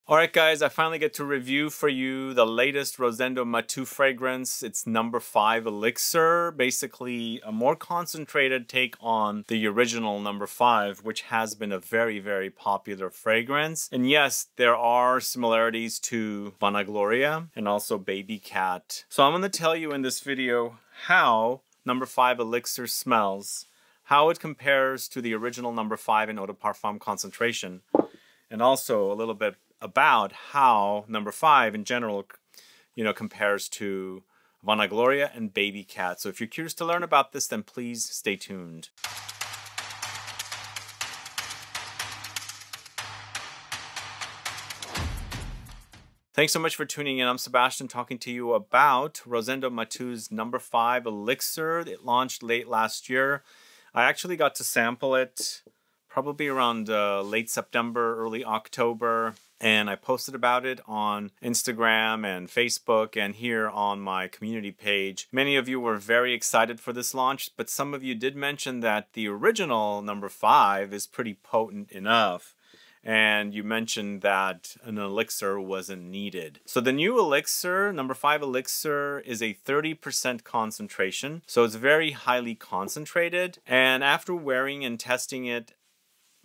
Alright guys, I finally get to review for you the latest Rosendo Mateu fragrance. It's number 5 Elixir, basically a more concentrated take on the original number 5, which has been a very popular fragrance. And yes, there are similarities to Vanagloria and also Babycat. So I'm going to tell you in this video how number 5 Elixir smells, how it compares to the original number 5 in Eau de Parfum concentration, and also a little bit about how number 5 in general, compares to Vanagloria and Babycat. So if you're curious to learn about this, then please stay tuned. Thanks so much for tuning in. I'm Sebastian talking to you about Rosendo Mateu's number 5 Elixir. It launched late last year. I actually got to sample it probably around late September, early October. And I posted about it on Instagram and Facebook and here on my community page. Many of you were very excited for this launch, but some of you did mention that the original number 5 is pretty potent enough. And you mentioned that an elixir wasn't needed. So the new elixir, number 5 elixir, is a 30% concentration. So it's very highly concentrated. And after wearing and testing it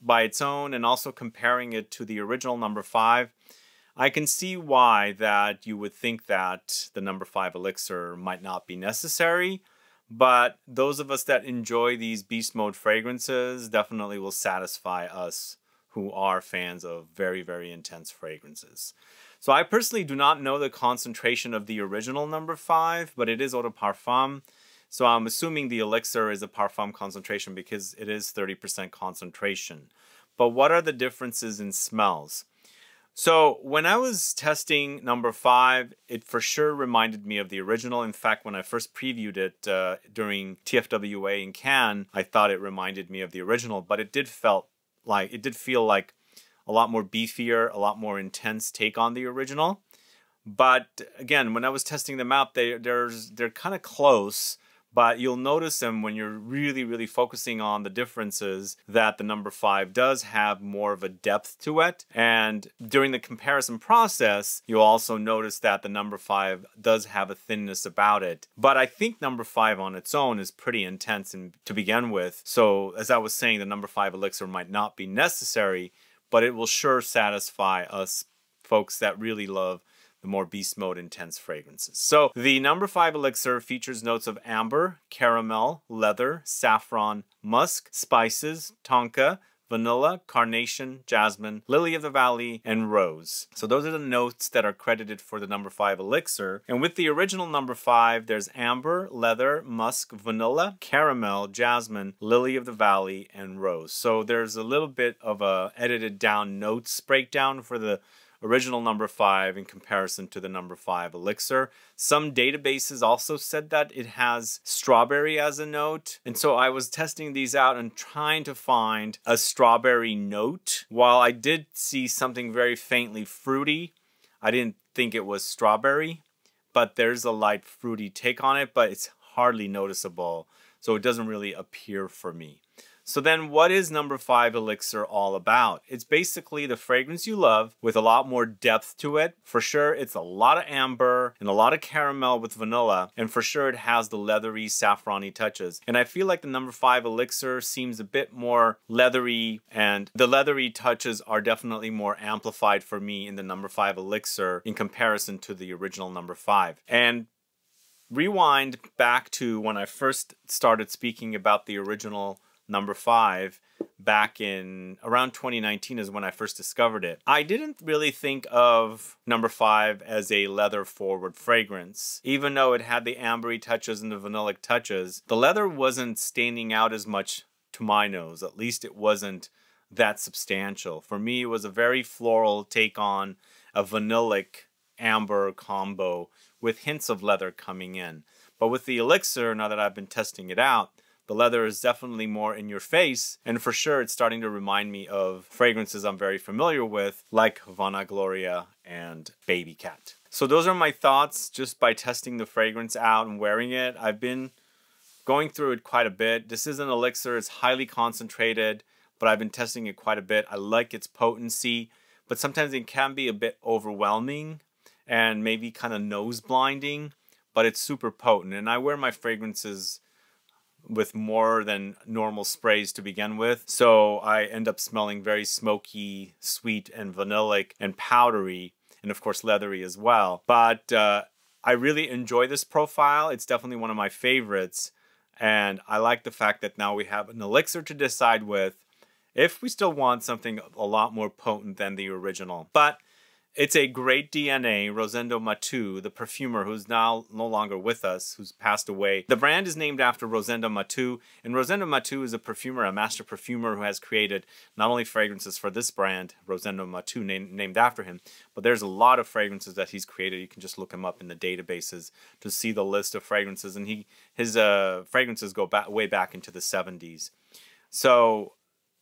by its own and also comparing it to the original number 5, I can see why that you would think that the number 5 elixir might not be necessary, but those of us that enjoy these beast mode fragrances definitely will satisfy us who are fans of very intense fragrances. So I personally do not know the concentration of the original number 5, but it is Eau de Parfum. So I'm assuming the elixir is a Parfum concentration because it is 30% concentration. But what are the differences in smells? So when I was testing number 5, it for sure reminded me of the original. In fact, when I first previewed it during TFWA in Cannes, I thought it reminded me of the original, but it did feel like a lot more beefier, a lot more intense take on the original. But again, when I was testing them out, they're kind of close. But you'll notice them when you're really focusing on the differences that the number 5 does have more of a depth to it. And during the comparison process, you'll also notice that the number 5 does have a thinness about it. But I think number 5 on its own is pretty intense to begin with. So as I was saying, the number 5 elixir might not be necessary, but it will sure satisfy us folks that really love the more beast mode intense fragrances. So the number 5 elixir features notes of amber, caramel, leather, saffron, musk, spices, tonka, vanilla, carnation, jasmine, lily of the valley, and rose. So those are the notes that are credited for the number 5 elixir. And with the original number 5, there's amber, leather, musk, vanilla, caramel, jasmine, lily of the valley, and rose. So there's a little bit of a edited down notes breakdown for the original number 5 in comparison to the number 5 elixir. Some databases also said that it has strawberry as a note. And so I was testing these out and trying to find a strawberry note. While I did see something very faintly fruity, I didn't think it was strawberry, but there's a light fruity take on it, but it's hardly noticeable. So it doesn't really appear for me. So then what is number 5 elixir all about? It's basically the fragrance you love with a lot more depth to it. For sure, it's a lot of amber and a lot of caramel with vanilla. And for sure, it has the leathery, saffrony touches. And I feel like the number 5 elixir seems a bit more leathery, and the leathery touches are definitely more amplified for me in the number 5 elixir in comparison to the original number 5. And rewind back to when I first started speaking about the original number 5 back in around 2019 is when I first discovered it. I didn't really think of number 5 as a leather forward fragrance. Even though it had the ambery touches and the vanillic touches, the leather wasn't standing out as much to my nose. At least it wasn't that substantial. For me, it was a very floral take on a vanillic amber combo with hints of leather coming in. But with the elixir, now that I've been testing it out, the leather is definitely more in your face, and for sure it's starting to remind me of fragrances I'm very familiar with, like Vanagloria and Babycat. So those are my thoughts just by testing the fragrance out and wearing it. I've been going through it quite a bit. This is an elixir, it's highly concentrated, but I've been testing it quite a bit. I like its potency, but sometimes it can be a bit overwhelming and maybe kind of nose blinding, but it's super potent. And I wear my fragrances with more than normal sprays to begin with, so I end up smelling very smoky, sweet, and vanillic, and powdery, and of course leathery as well. But I really enjoy this profile. It's definitely one of my favorites, and I like the fact that now we have an elixir to decide with if we still want something a lot more potent than the original. But it's a great DNA. Rosendo Mateu, the perfumer who's now no longer with us, who's passed away. The brand is named after Rosendo Mateu, and Rosendo Mateu is a perfumer, a master perfumer who has created not only fragrances for this brand, Rosendo Mateu, named after him, but there's a lot of fragrances that he's created. You can just look him up in the databases to see the list of fragrances, and his fragrances go way back into the 70s. So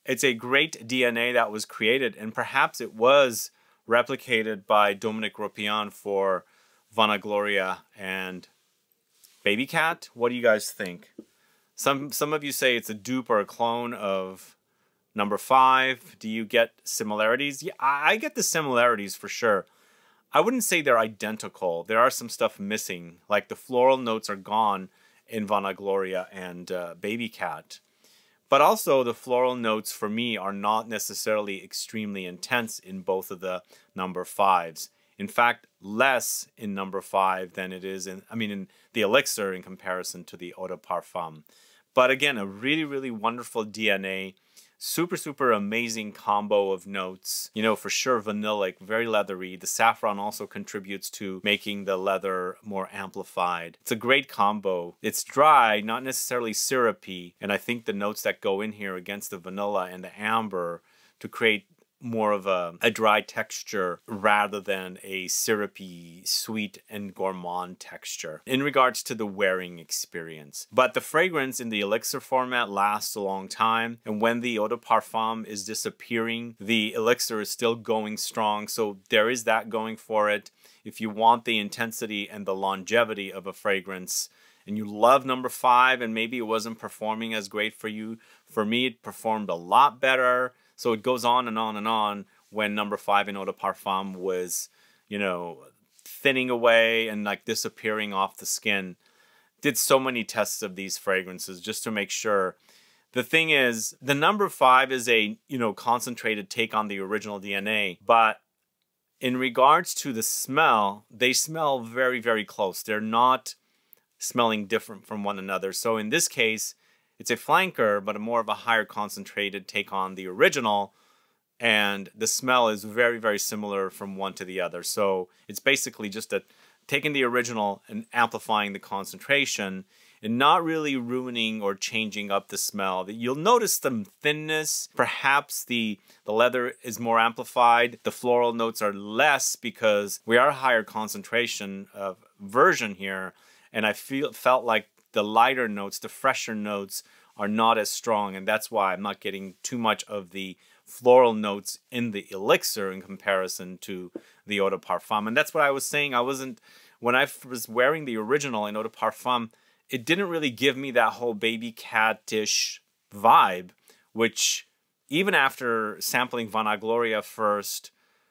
it's a great DNA that was created, and perhaps it was replicated by Dominique Ropion for Vanagloria and Babycat. What do you guys think? Some of you say it's a dupe or a clone of number 5. Do you get similarities? Yeah, I get the similarities for sure. I wouldn't say they're identical. There are some stuff missing, like the floral notes are gone in Vanagloria and Babycat. But also the floral notes for me are not necessarily extremely intense in both of the number 5s. In fact, less in number 5 than it is in the elixir in comparison to the eau de parfum. But again, a really, really wonderful DNA. Super, super amazing combo of notes. You know, for sure, vanillic, very leathery. The saffron also contributes to making the leather more amplified. It's a great combo. It's dry, not necessarily syrupy. And I think the notes that go in here against the vanilla and the amber to create more of a dry texture rather than a syrupy, sweet, and gourmand texture in regards to the wearing experience. But the fragrance in the elixir format lasts a long time, and when the eau de parfum is disappearing, the elixir is still going strong, so there is that going for it. If you want the intensity and the longevity of a fragrance, and you love number 5 and maybe it wasn't performing as great for you, for me it performed a lot better. So it goes on and on and on when number 5 in eau de parfum was, you know, thinning away and like disappearing off the skin. Did so many tests of these fragrances just to make sure. The thing is, the number 5 is a, you know, concentrated take on the original DNA, but in regards to the smell, they smell very, very close. They're not smelling different from one another. So in this case, it's a flanker, but a more of a higher concentrated take on the original. And the smell is very, very similar from one to the other. So it's basically just taking the original and amplifying the concentration and not really ruining or changing up the smell. You'll notice some thinness. Perhaps the leather is more amplified. The floral notes are less because we are a higher concentration of version here. And I felt like the lighter notes, the fresher notes are not as strong, and that's why I'm not getting too much of the floral notes in the elixir in comparison to the eau de parfum. And that's what I was saying. When I was wearing the original in eau de parfum, it didn't really give me that whole baby cat-ish vibe, which even after sampling Vanagloria first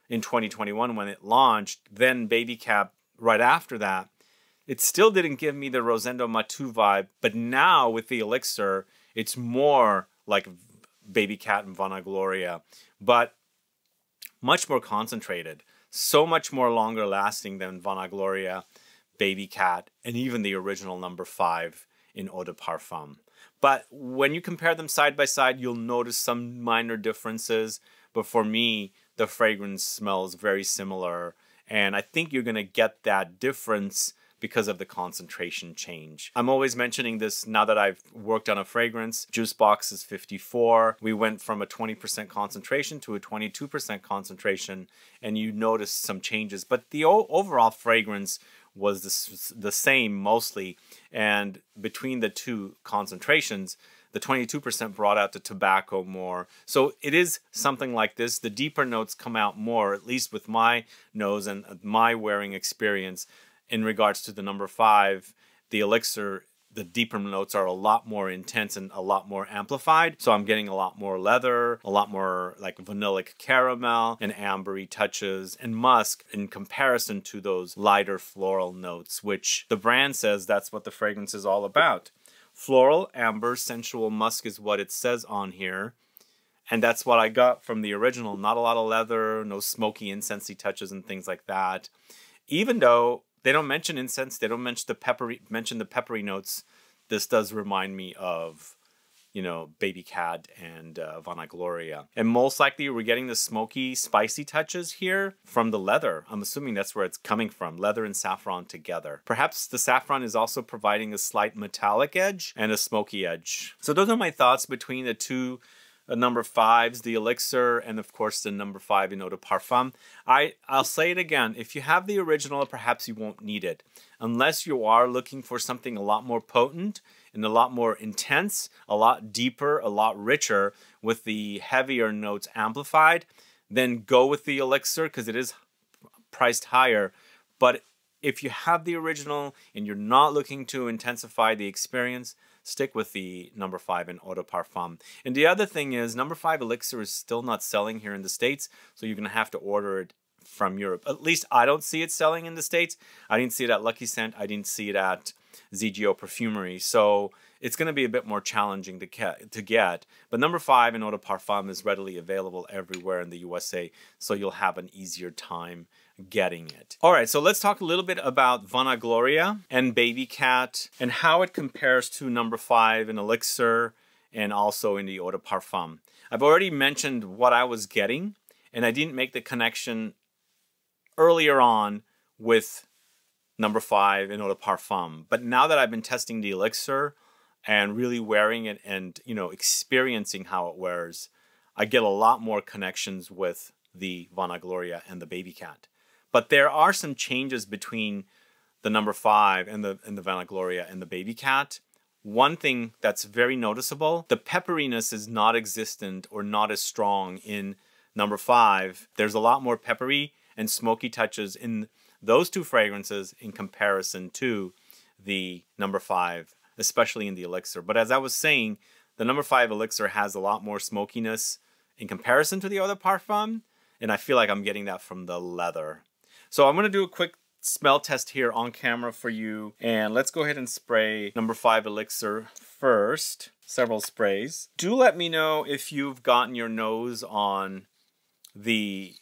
in 2021 when it launched, then Babycat right after that, it still didn't give me the Rosendo Mateu vibe, but now with the elixir, it's more like Babycat and Vanagloria, but much more concentrated, so much more longer lasting than Vanagloria, Babycat, and even the original number 5 in eau de parfum. But when you compare them side by side, you'll notice some minor differences, but for me, the fragrance smells very similar, and I think you're going to get that difference because of the concentration change. I'm always mentioning this now that I've worked on a fragrance. Juice Box is 54. We went from a 20% concentration to a 22% concentration, and you notice some changes. But the overall fragrance was the same mostly, and between the two concentrations, the 22% brought out the tobacco more. So it is something like this. The deeper notes come out more, at least with my nose and my wearing experience. In regards to the number 5, the elixir the deeper notes are a lot more intense and a lot more amplified. So I'm getting a lot more leather, a lot more like vanillic caramel and ambery touches and musk in comparison to those lighter floral notes, which the brand says that's what the fragrance is all about. Floral, amber, sensual musk is what it says on here. And that's what I got from the original. Not a lot of leather, no smoky incensey touches and things like that. Even though they don't mention incense, they don't mention the peppery notes. This does remind me of, you know, Babycat and Vanagloria. And most likely we're getting the smoky, spicy touches here from the leather. I'm assuming that's where it's coming from, leather and saffron together. Perhaps the saffron is also providing a slight metallic edge and a smoky edge. So those are my thoughts between the two number 5s, the Elixir, and of course the number 5 in Eau de Parfum. I'll say it again, if you have the original, perhaps you won't need it. Unless you are looking for something a lot more potent and a lot more intense, a lot deeper, a lot richer, with the heavier notes amplified, then go with the Elixir because it is priced higher. But if you have the original and you're not looking to intensify the experience, stick with the number 5 in Eau de Parfum. And the other thing is, number 5 Elixir is still not selling here in the States, so you're going to have to order it from Europe. At least I don't see it selling in the States. I didn't see it at Lucky Scent. I didn't see it at ZGO Perfumery. So it's going to be a bit more challenging to get. But number 5 in Eau de Parfum is readily available everywhere in the USA, so you'll have an easier time getting it. All right, so let's talk a little bit about Vanagloria and Babycat and how it compares to number 5 in Elixir and also in the Eau de Parfum. I've already mentioned what I was getting, and I didn't make the connection earlier on with number 5 in Eau de Parfum. But now that I've been testing the Elixir and really wearing it and, you know, experiencing how it wears, I get a lot more connections with the Vanagloria and the Babycat. But there are some changes between the number 5 and the Vanagloria and the Babycat. One thing that's very noticeable, the pepperiness is not existent or not as strong in number 5. There's a lot more peppery and smoky touches in those two fragrances in comparison to the number 5, especially in the Elixir. But as I was saying, the number 5 Elixir has a lot more smokiness in comparison to the Eau de Parfum, and I feel like I'm getting that from the leather. So I'm going to do a quick smell test here on camera for you. And let's go ahead and spray number 5 Elixir first. Several sprays. Do let me know if you've gotten your nose on the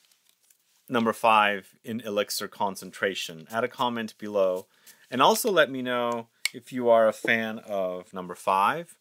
number 5 in Elixir concentration. Add a comment below. And also let me know if you are a fan of number 5.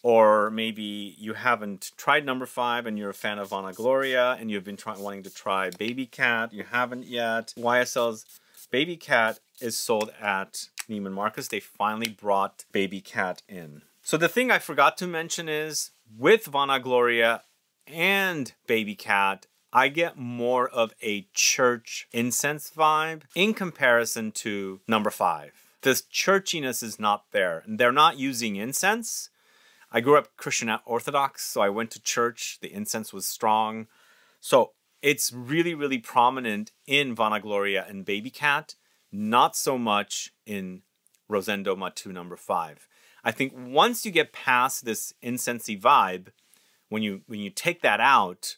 Or maybe you haven't tried number 5 and you're a fan of Vanagloria and you've been wanting to try Babycat. You haven't yet. YSL's Babycat is sold at Neiman Marcus. They finally brought Babycat in. So the thing I forgot to mention is with Vanagloria and Babycat, I get more of a church incense vibe in comparison to number 5. This churchiness is not there. And they're not using incense. I grew up Christian Orthodox, so I went to church. The incense was strong. So it's really, really prominent in Vanagloria and Babycat, not so much in Rosendo Mateu number 5. I think once you get past this incensey vibe, when you take that out,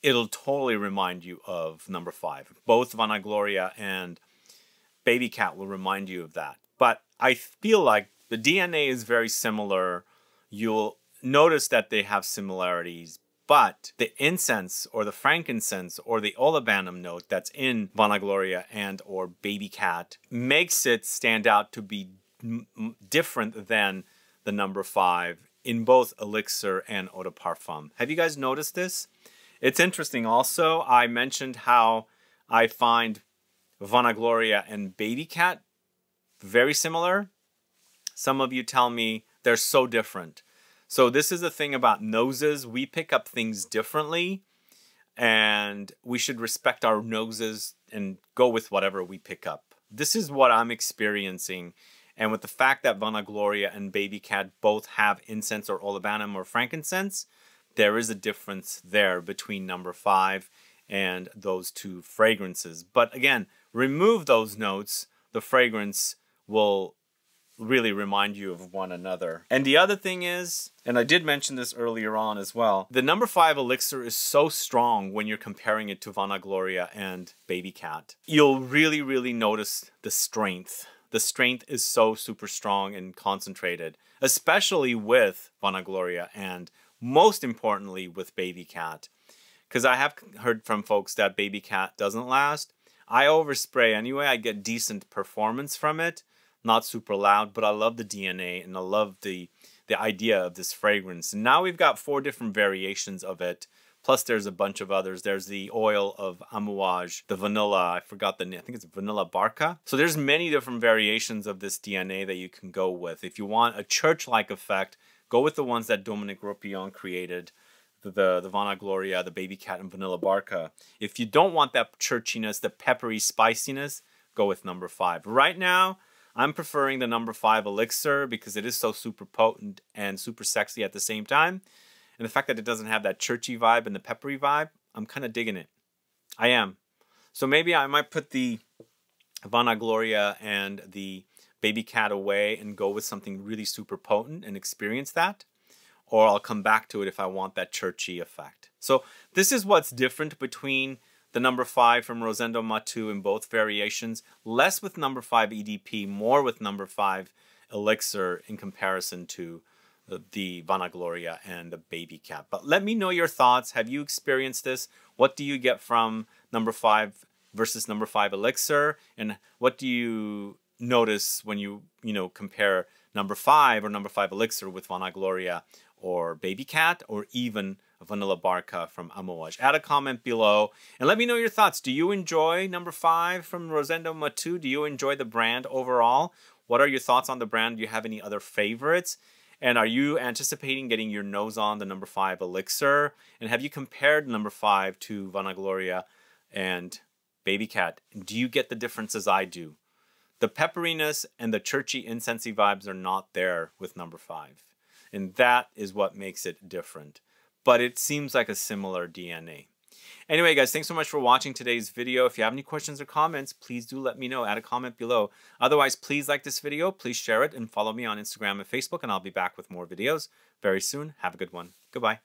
it'll totally remind you of number 5. Both Vanagloria and Babycat will remind you of that. But I feel like the DNA is very similar. You'll notice that they have similarities, but the incense or the frankincense or the olibanum note that's in Vanagloria and or Babycat makes it stand out to be different than the number 5 in both Elixir and Eau de Parfum. Have you guys noticed this? It's interesting also, I mentioned how I find Vanagloria and Babycat very similar. Some of you tell me they're so different. So this is the thing about noses. We pick up things differently, and we should respect our noses and go with whatever we pick up. This is what I'm experiencing. And with the fact that Vanagloria and Babycat both have incense or olibanum or frankincense, there is a difference there between number 5 and those two fragrances. But again, remove those notes, the fragrance will really remind you of one another. And the other thing is, and I did mention this earlier on as well, the number 5 Elixir is so strong when you're comparing it to Vanagloria and Babycat. You'll really, really notice the strength. The strength is so super strong and concentrated, especially with Vanagloria and most importantly with Babycat. Because I have heard from folks that Babycat doesn't last. I overspray anyway. I get decent performance from it. Not super loud, but I love the DNA and I love the idea of this fragrance. And now we've got 4 different variations of it. Plus there's a bunch of others. There's the oil of amouage, the vanilla, I forgot the name, I think it's vanilla barca. So there's many different variations of this DNA that you can go with. If you want a church-like effect, go with the ones that Dominique Ropillon created. The Vanagloria, the Babycat, and Vanilla Barca. If you don't want that churchiness, the peppery spiciness, go with number 5. Right now, I'm preferring the number 5 Elixir because it is so super potent and super sexy at the same time. And the fact that it doesn't have that churchy vibe and the peppery vibe, I'm kind of digging it. I am. So maybe I might put the Vanagloria and the Babycat away and go with something really super potent and experience that. Or I'll come back to it if I want that churchy effect. So this is what's different between the number 5 from Rosendo Mateu in both variations. Less with number 5 EDP, more with number 5 Elixir in comparison to the Vanagloria and the Babycat. But let me know your thoughts. Have you experienced this? What do you get from number 5 versus number 5 Elixir? And what do you notice when you compare number 5 or number 5 Elixir with Vanagloria or Babycat, or even Vanilla Barca from Amouage? Add a comment below and let me know your thoughts. Do you enjoy number 5 from Rosendo Mateu? Do you enjoy the brand overall? What are your thoughts on the brand? Do you have any other favorites? And are you anticipating getting your nose on the number 5 Elixir? And have you compared number 5 to Vanagloria and Babycat? Do you get the differences I do? The pepperiness and the churchy incensey vibes are not there with number 5. And that is what makes it different. But it seems like a similar DNA. Anyway, guys, thanks so much for watching today's video. If you have any questions or comments, please do let me know. Add a comment below. Otherwise, please like this video, please share it, and follow me on Instagram and Facebook, and I'll be back with more videos very soon. Have a good one. Goodbye.